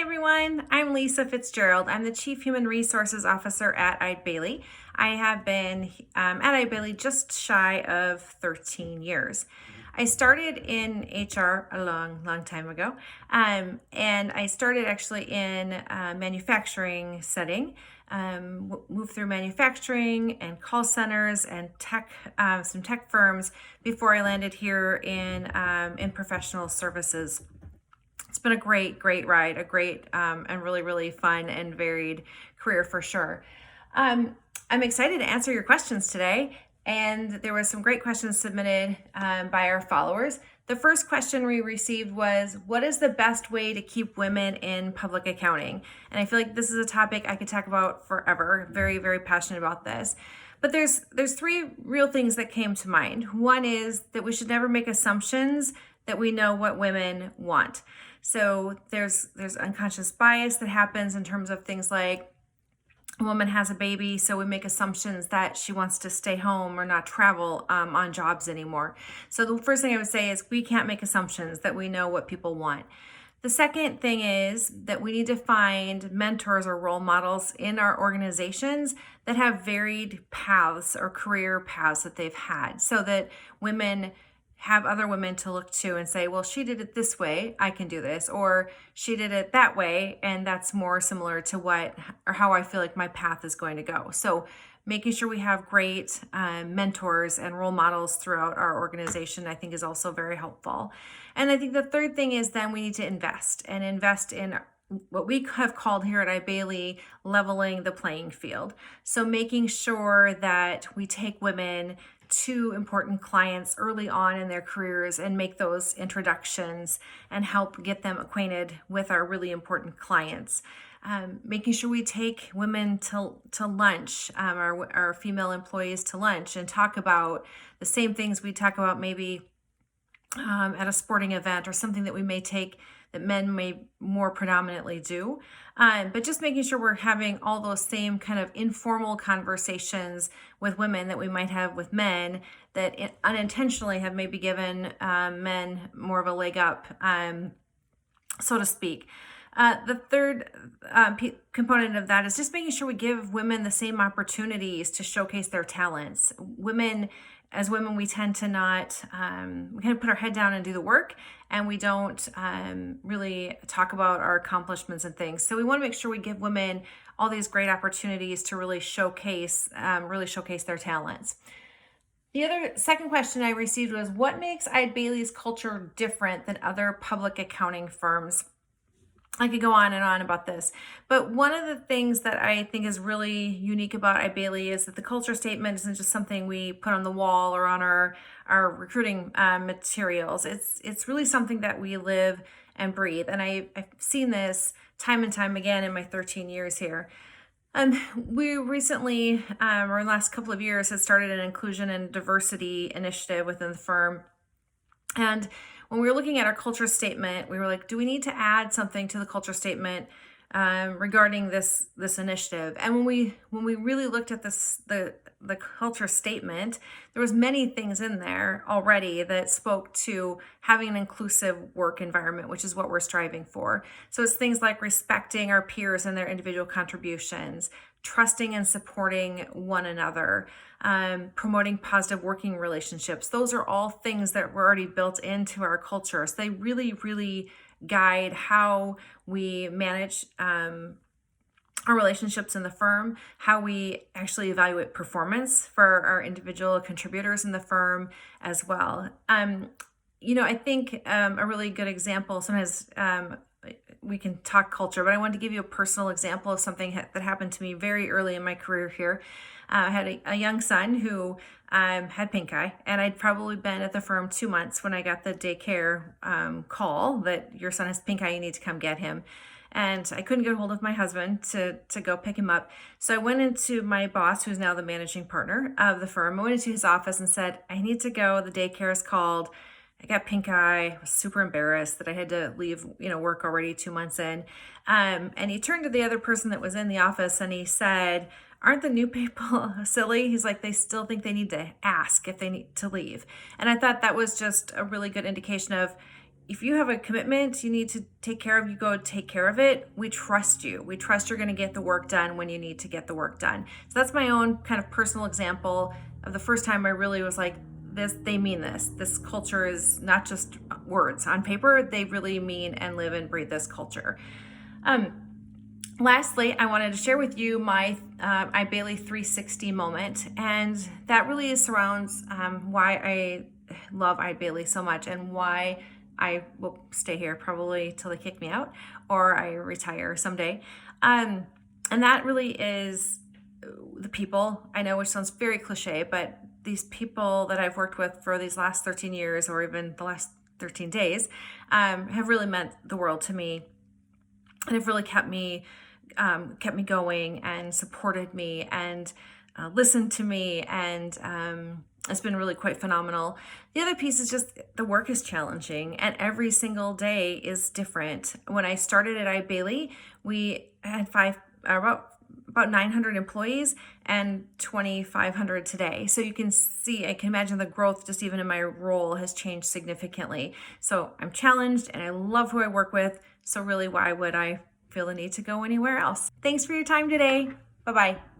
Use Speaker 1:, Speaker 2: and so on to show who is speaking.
Speaker 1: everyone, I'm Lisa Fitzgerald. I'm the Chief Human Resources Officer at Eide Bailly. I have been at Eide Bailly just shy of 13 years. I started in HR a long time ago, and I started actually in a manufacturing setting. Moved through manufacturing and call centers and some tech firms before I landed here in professional services. It's been a great ride, a great and really fun and varied career for sure. I'm excited to answer your questions today, and there were some great questions submitted by our followers. The first question we received was, what is the best way to keep women in public accounting? And I feel like this is a topic I could talk about forever. Very passionate about this. But there's three real things that came to mind. One is that we should never make assumptions that we know what women want. So there's unconscious bias that happens in terms of things like a woman has a baby, so we make assumptions that she wants to stay home or not travel on jobs anymore. So the first thing I would say is we can't make assumptions that we know what people want. The second thing is that we need to find mentors or role models in our organizations that have varied paths or career paths that they've had, so that women have other women to look to and say, well, she did it this way, I can do this, or she did it that way, and that's more similar to how I feel like my path is going to go. So making sure we have great mentors and role models throughout our organization, I think, is also very helpful. And I think the third thing is then we need to invest in what we have called here at Eide Bailly leveling the playing field. So making sure that we take women to important clients early on in their careers and make those introductions and help get them acquainted with our really important clients. Making sure we take women to lunch, our female employees to lunch, and talk about the same things we talk about maybe at a sporting event or something that men may more predominantly do. But just making sure we're having all those same kind of informal conversations with women that we might have with men that unintentionally have maybe given men more of a leg up, so to speak. The third component of that is just making sure we give women the same opportunities to showcase their talents. As women, we tend to not, we kind of put our head down and do the work, and we don't really talk about our accomplishments and things. So we want to make sure we give women all these great opportunities to really showcase their talents. The second question I received was, what makes Eide Bailly's culture different than other public accounting firms? I could go on and on about this, but one of the things that I think is really unique about Eide Bailly is that the culture statement isn't just something we put on the wall or on our recruiting materials. It's really something that we live and breathe, and I've seen this time and time again in my 13 years here. We recently, or in the last couple of years, has started an inclusion and diversity initiative within the firm. And when we were looking at our culture statement, we were like, do we need to add something to the culture statement regarding this initiative? And when we really looked at the culture statement, there was many things in there already that spoke to having an inclusive work environment, which is what we're striving for. So it's things like respecting our peers and their individual contributions, trusting and supporting one another, promoting positive working relationships. Those are all things that were already built into our culture. So they really guide how we manage our relationships in the firm, how we actually evaluate performance for our individual contributors in the firm as well. I think a really good example, sometimes we can talk culture, but I wanted to give you a personal example of something that happened to me very early in my career here. I had a young son who had pink eye, and I'd probably been at the firm 2 months when I got the daycare call that your son has pink eye, you need to come get him. And I couldn't get a hold of my husband to go pick him up. So I went into my boss, who's now the managing partner of the firm. I went into his office and said, I need to go. The daycare is called. I got pink eye. I was super embarrassed that I had to leave, work already 2 months in. And he turned to the other person that was in the office and he said, aren't the new people silly? He's like, they still think they need to ask if they need to leave. And I thought that was just a really good indication of, if you have a commitment you need to take care of, you go take care of it. We trust you. We trust you're going to get the work done when you need to get the work done. So that's my own kind of personal example of the first time I really was like, they mean this. This culture is not just words on paper. They really mean and live and breathe this culture. Lastly, I wanted to share with you my iBailey 360 moment, and that really surrounds why I love iBailey so much and why I will stay here probably till they kick me out or I retire someday. And that really is the people. I know, which sounds very cliche, but these people that I've worked with for these last 13 years or even the last 13 days have really meant the world to me, and have really kept me going and supported me and listened to me, and it's been really quite phenomenal. The other piece is just the work is challenging and every single day is different. When I started at iBailey, we had about 900 employees and 2,500 today. So you can see, I can imagine the growth just even in my role has changed significantly. So I'm challenged and I love who I work with. So really, why would I feel the need to go anywhere else? Thanks for your time today. Bye-bye.